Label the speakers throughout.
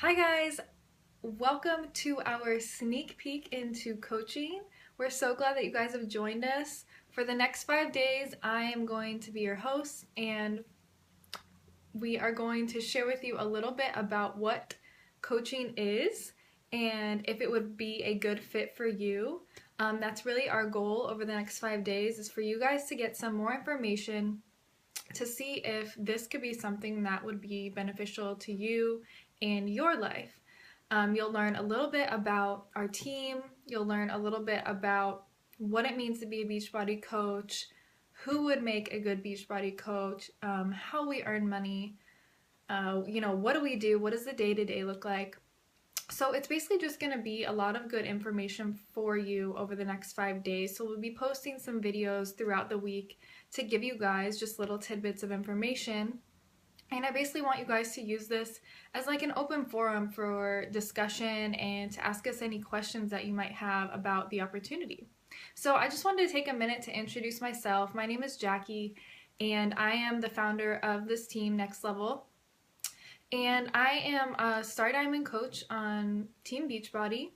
Speaker 1: Hi guys, welcome to our sneak peek into coaching. We're so glad that you guys have joined us. For the next 5 days, I am going to be your host and we are going to share with you a little bit about what coaching is and if it would be a good fit for you. That's really our goal over the next 5 days is for you guys to get some more information to see if this could be something that would be beneficial to you in your life. You'll learn a little bit about our team. You'll learn a little bit about what it means to be a Beachbody coach, who would make a good Beachbody coach, how we earn money, what do we do, what does the day-to-day look like. So it's basically just going to be a lot of good information for you over the next 5 days. So we'll be posting some videos throughout the week to give you guys just little tidbits of information. And I basically want you guys to use this as like an open forum for discussion and to ask us any questions that you might have about the opportunity. So I just wanted to take a minute to introduce myself. My name is Jackie and I am the founder of this team, Next Level. And I am a Star Diamond coach on Team Beachbody.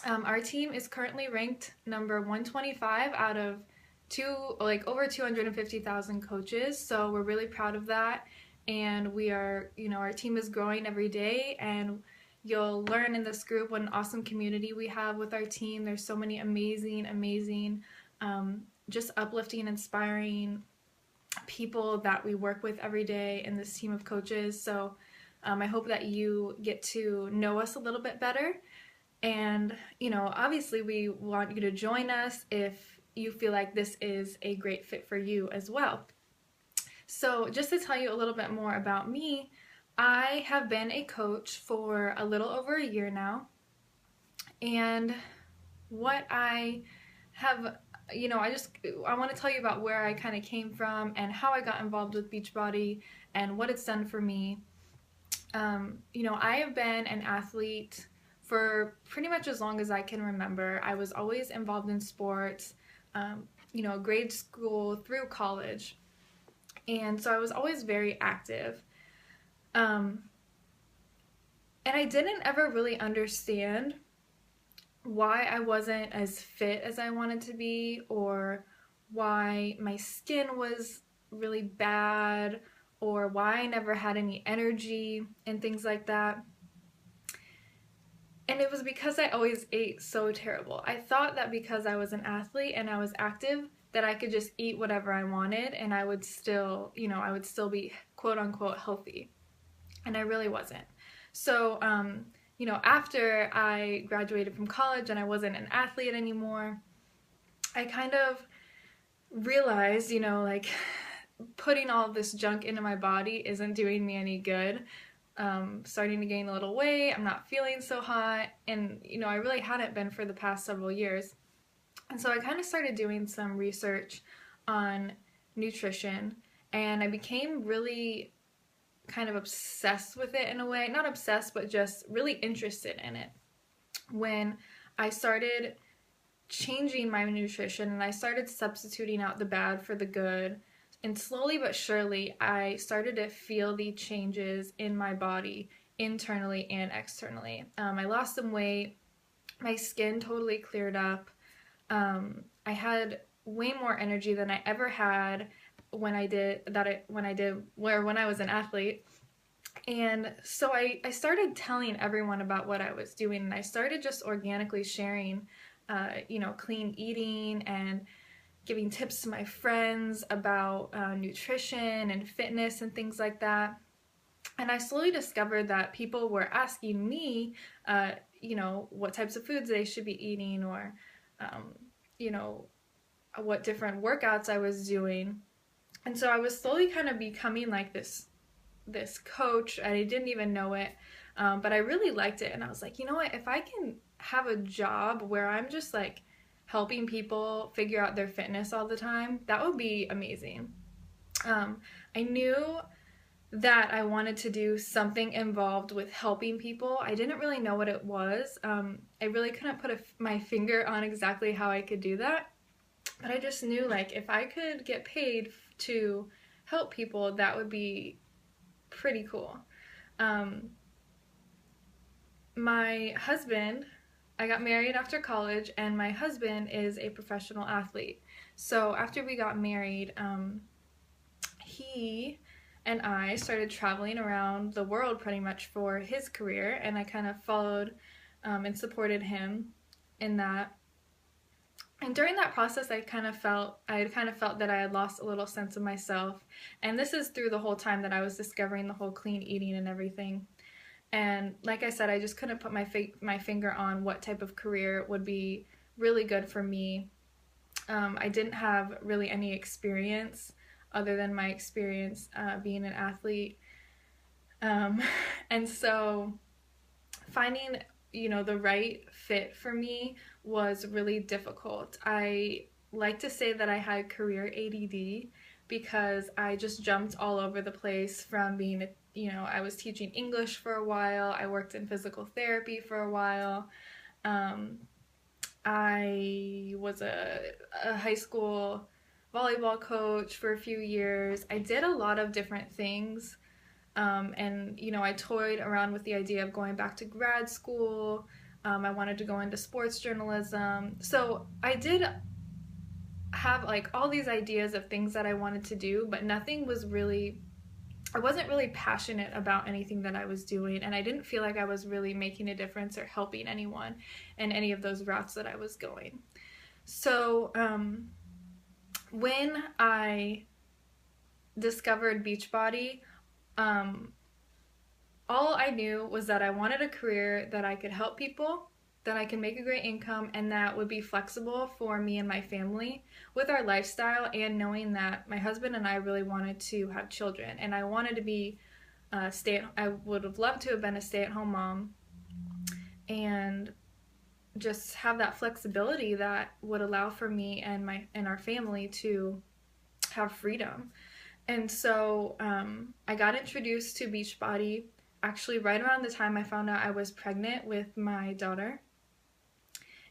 Speaker 1: Our team is currently ranked number 125 out of over 250,000 coaches. So we're really proud of that. And we are, our team is growing every day, and you'll learn in this group what an awesome community we have with our team. There's so many amazing, just uplifting, inspiring people that we work with every day in this team of coaches. So I hope that you get to know us a little bit better. And, obviously we want you to join us if you feel like this is a great fit for you as well. So just to tell you a little bit more about me, I have been a coach for a little over a year now. And what I have, I want to tell you about where I kind of came from and how I got involved with Beachbody and what it's done for me. I have been an athlete for pretty much as long as I can remember. I was always involved in sports, grade school through college. And so I was always very active. And I didn't ever really understand why I wasn't as fit as I wanted to be, or why my skin was really bad, or why I never had any energy and things like that. And it was because I always ate so terrible. I thought that because I was an athlete and I was active, that I could just eat whatever I wanted and I would still, be quote unquote healthy. And I really wasn't. So, after I graduated from college and I wasn't an athlete anymore, I kind of realized, putting all this junk into my body isn't doing me any good. Starting to gain a little weight, I'm not feeling so hot, and I really hadn't been for the past several years. And so I kind of started doing some research on nutrition, and I became really kind of obsessed with it in a way. Not obsessed, but just really interested in it. When I started changing my nutrition and I started substituting out the bad for the good, and slowly but surely, I started to feel the changes in my body internally and externally. I lost some weight. My skin totally cleared up. I had way more energy than I ever had when I was an athlete. And so I started telling everyone about what I was doing, and I started just organically sharing, clean eating and giving tips to my friends about nutrition and fitness and things like that. And I slowly discovered that people were asking me, what types of foods they should be eating, or, what different workouts I was doing. And so I was slowly kind of becoming like this coach. I didn't even know it, but I really liked it. And I was like, you know what, if I can have a job where I'm just like helping people figure out their fitness all the time, that would be amazing. I knew that I wanted to do something involved with helping people. I didn't really know what it was. I really couldn't put my finger on exactly how I could do that, but I just knew like if I could get paid to help people, that would be pretty cool. my husband, I got married after college, and my husband is a professional athlete. So after we got married, he and I started traveling around the world pretty much for his career, and I kind of followed and supported him in that. And during that process, I had kind of felt that I had lost a little sense of myself. And this is through the whole time that I was discovering the whole clean eating and everything. And like I said, I just couldn't put my finger on what type of career would be really good for me. I didn't have really any experience other than my experience being an athlete. Um, and so finding, the right fit for me was really difficult. I like to say that I had career ADD because I just jumped all over the place from being I was teaching English for a while. I worked in physical therapy for a while. Um, I was a high school volleyball coach for a few years. I did a lot of different things. And, I toyed around with the idea of going back to grad school. I wanted to go into sports journalism. So I did have like all these ideas of things that I wanted to do, but I wasn't really passionate about anything that I was doing, and I didn't feel like I was really making a difference or helping anyone in any of those routes that I was going. So when I discovered Beachbody, all I knew was that I wanted a career that I could help people, that I could make a great income, and that would be flexible for me and my family with our lifestyle, and knowing that my husband and I really wanted to have children, and I wanted to be I would have loved to have been a stay-at-home mom and just have that flexibility that would allow for me and our family to have freedom. And so I got introduced to Beachbody actually right around the time I found out I was pregnant with my daughter.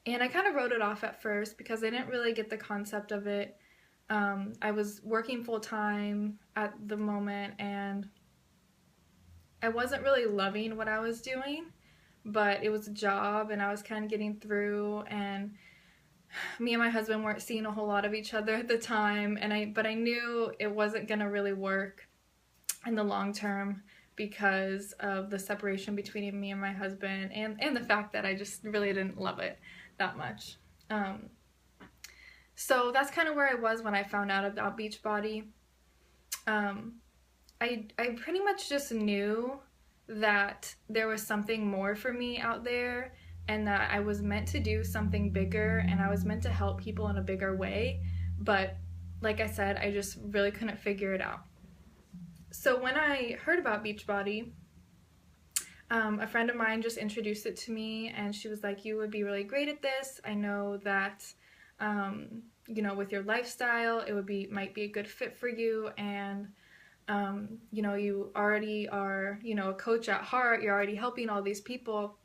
Speaker 1: And I kind of wrote it off at first because I didn't really get the concept of it. I was working full time at the moment, and I wasn't really loving what I was doing, but it was a job and I was kind of getting through, and me and my husband weren't seeing a whole lot of each other at the time, but I knew it wasn't going to really work in the long term because of the separation between me and my husband, and the fact that I just really didn't love it that much. So that's kind of where I was when I found out about Beachbody. I pretty much just knew that there was something more for me out there, and that I was meant to do something bigger, and I was meant to help people in a bigger way. But like I said, I just really couldn't figure it out. So when I heard about Beachbody, a friend of mine just introduced it to me, and she was like, you would be really great at this. I know that, with your lifestyle, might be a good fit for you, and, you already are, a coach at heart. You're already helping all these people.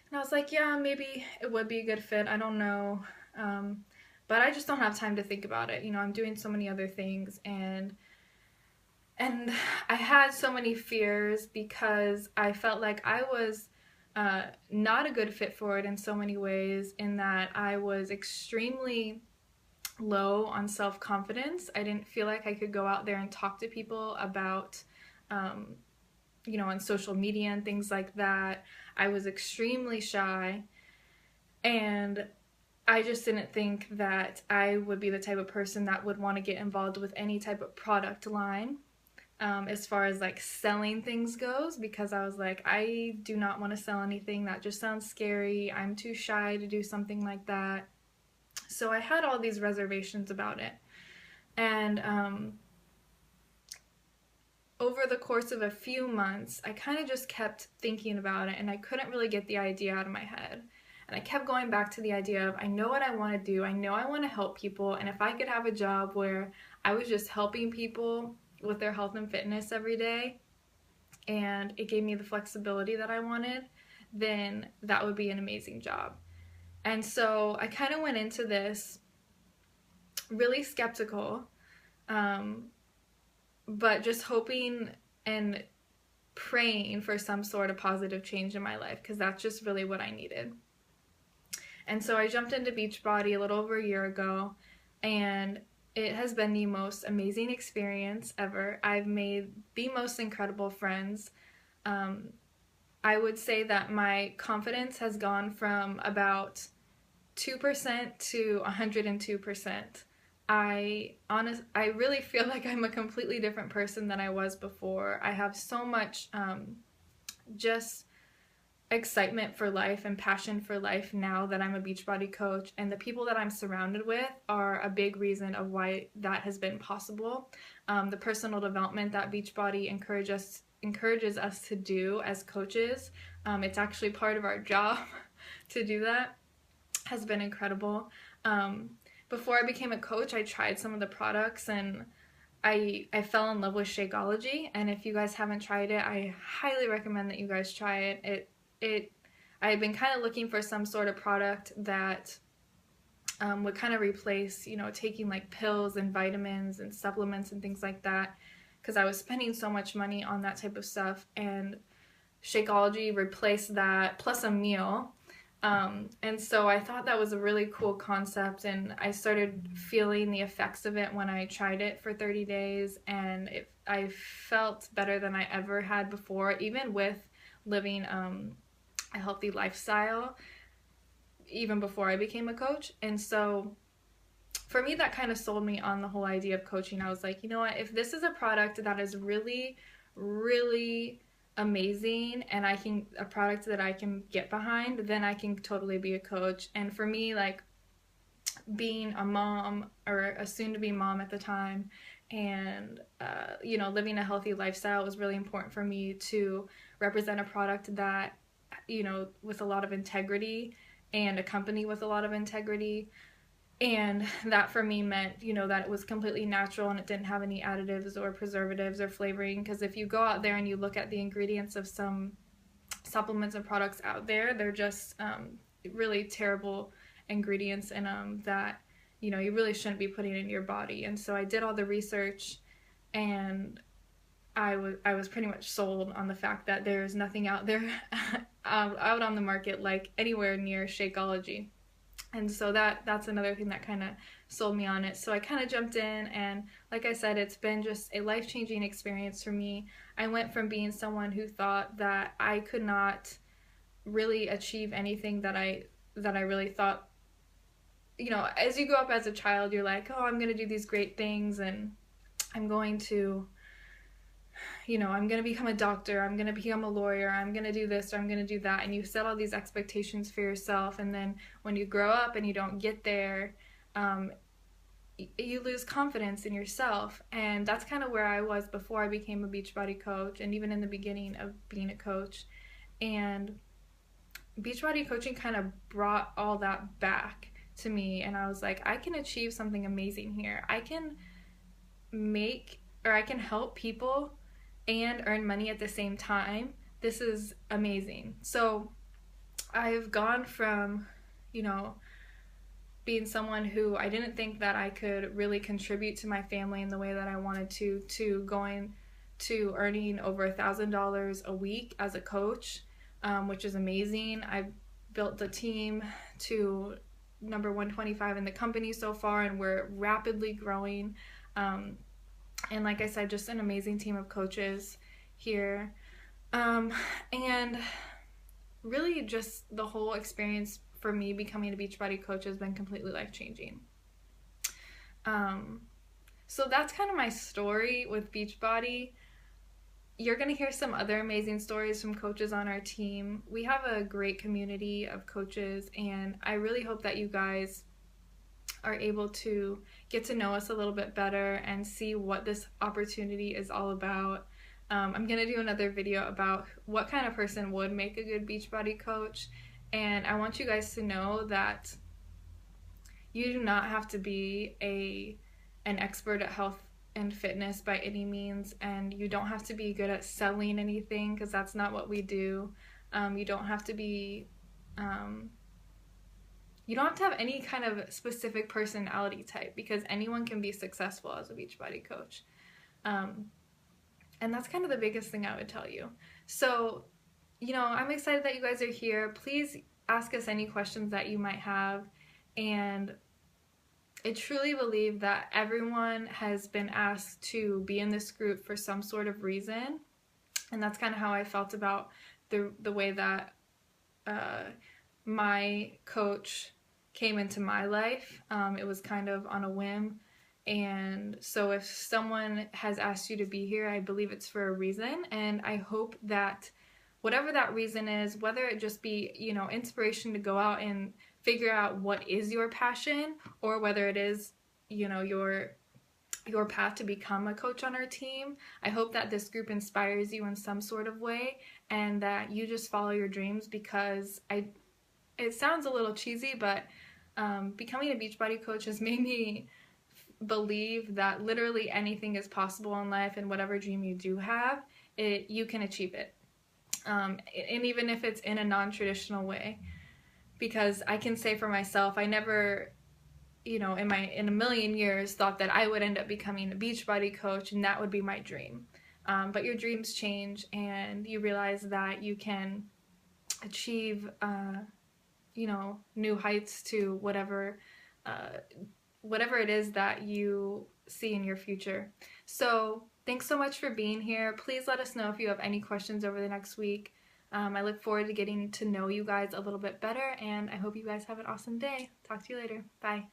Speaker 1: And I was like, yeah, maybe it would be a good fit. I don't know. But I just don't have time to think about it. I'm doing so many other things, and I had so many fears because I felt like I was not a good fit for it in so many ways, in that I was extremely low on self-confidence. I didn't feel like I could go out there and talk to people about, on social media and things like that. I was extremely shy, and I just didn't think that I would be the type of person that would want to get involved with any type of product line. As far as like selling things goes, because I was like, I do not want to sell anything. That just sounds scary. I'm too shy to do something like that. So I had all these reservations about it. And over the course of a few months, I kind of just kept thinking about it, and I couldn't really get the idea out of my head. And I kept going back to the idea of, I know what I want to do. I know I want to help people. And if I could have a job where I was just helping people with their health and fitness every day, and it gave me the flexibility that I wanted, then that would be an amazing job. And so I kind of went into this really skeptical, but just hoping and praying for some sort of positive change in my life, because that's just really what I needed. And so I jumped into Beachbody a little over a year ago, and it has been the most amazing experience ever. I've made the most incredible friends. I would say that my confidence has gone from about 2% to 102%. I really feel like I'm a completely different person than I was before. I have so much just excitement for life and passion for life now that I'm a Beachbody coach, and the people that I'm surrounded with are a big reason of why that has been possible. The personal development that Beachbody encourages us to do as coaches, it's actually part of our job to do that, has been incredible. Before I became a coach, I tried some of the products, and I fell in love with Shakeology, and if you guys haven't tried it, I highly recommend that you guys try it. I had been kind of looking for some sort of product that would kind of replace, taking like pills and vitamins and supplements and things like that, because I was spending so much money on that type of stuff, and Shakeology replaced that plus a meal. And so I thought that was a really cool concept, and I started feeling the effects of it when I tried it for 30 days, and I felt better than I ever had before, even with living a healthy lifestyle, even before I became a coach. And so for me, that kind of sold me on the whole idea of coaching. I was like, you know what, if this is a product that is really, really amazing, and a product that I can get behind, then I can totally be a coach. And for me, like, being a mom, or a soon-to-be mom at the time, and living a healthy lifestyle, was really important for me to represent a product that, with a lot of integrity, and a company with a lot of integrity. And that for me meant, that it was completely natural and it didn't have any additives or preservatives or flavoring. Because if you go out there and you look at the ingredients of some supplements and products out there, they're just really terrible ingredients in them that, you really shouldn't be putting in your body. And so I did all the research, and I was pretty much sold on the fact that there's nothing out there out on the market like anywhere near Shakeology. And so that's another thing that kind of sold me on it. So I kind of jumped in, and like I said, it's been just a life-changing experience for me. I went from being someone who thought that I could not really achieve anything that I really thought, as you grow up as a child, you're like, oh, I'm going to do these great things, and I'm going to I'm going to become a doctor, I'm going to become a lawyer, I'm going to do this, or I'm going to do that. And you set all these expectations for yourself. And then when you grow up and you don't get there, you lose confidence in yourself. And that's kind of where I was before I became a Beachbody coach, and even in the beginning of being a coach. And Beachbody coaching kind of brought all that back to me. And I was like, I can achieve something amazing here. I can help people and earn money at the same time. This is amazing. So I've gone from, being someone who I didn't think that I could really contribute to my family in the way that I wanted to going to earning over $1,000 a week as a coach, which is amazing. I've built the team to number 125 in the company so far, and we're rapidly growing. And like I said, just an amazing team of coaches here. And really just the whole experience for me becoming a Beachbody coach has been completely life-changing. So that's kind of my story with Beachbody. You're going to hear some other amazing stories from coaches on our team. We have a great community of coaches, and I really hope that you guys are able to get to know us a little bit better and see what this opportunity is all about. I'm going to do another video about what kind of person would make a good Beachbody coach, and I want you guys to know that you do not have to be an expert at health and fitness by any means, and you don't have to be good at selling anything, because that's not what we do. You don't have to be you don't have to have any kind of specific personality type, because anyone can be successful as a Beachbody coach. And that's kind of the biggest thing I would tell you. So, I'm excited that you guys are here. Please ask us any questions that you might have. And I truly believe that everyone has been asked to be in this group for some sort of reason. And that's kind of how I felt about the way that my coach came into my life. It was kind of on a whim. And so if someone has asked you to be here, I believe it's for a reason. And I hope that whatever that reason is, whether it just be, inspiration to go out and figure out what is your passion, or whether it is, your path to become a coach on our team. I hope that this group inspires you in some sort of way, and that you just follow your dreams, because it sounds a little cheesy, but becoming a Beachbody coach has made me believe that literally anything is possible in life, and whatever dream you do have, you can achieve it. And even if it's in a non-traditional way, because I can say for myself, I never, in a million years thought that I would end up becoming a Beachbody coach and that would be my dream. But your dreams change, and you realize that you can achieve, new heights to whatever it is that you see in your future. So thanks so much for being here. Please let us know if you have any questions over the next week. I look forward to getting to know you guys a little bit better, and I hope you guys have an awesome day. Talk to you later. Bye.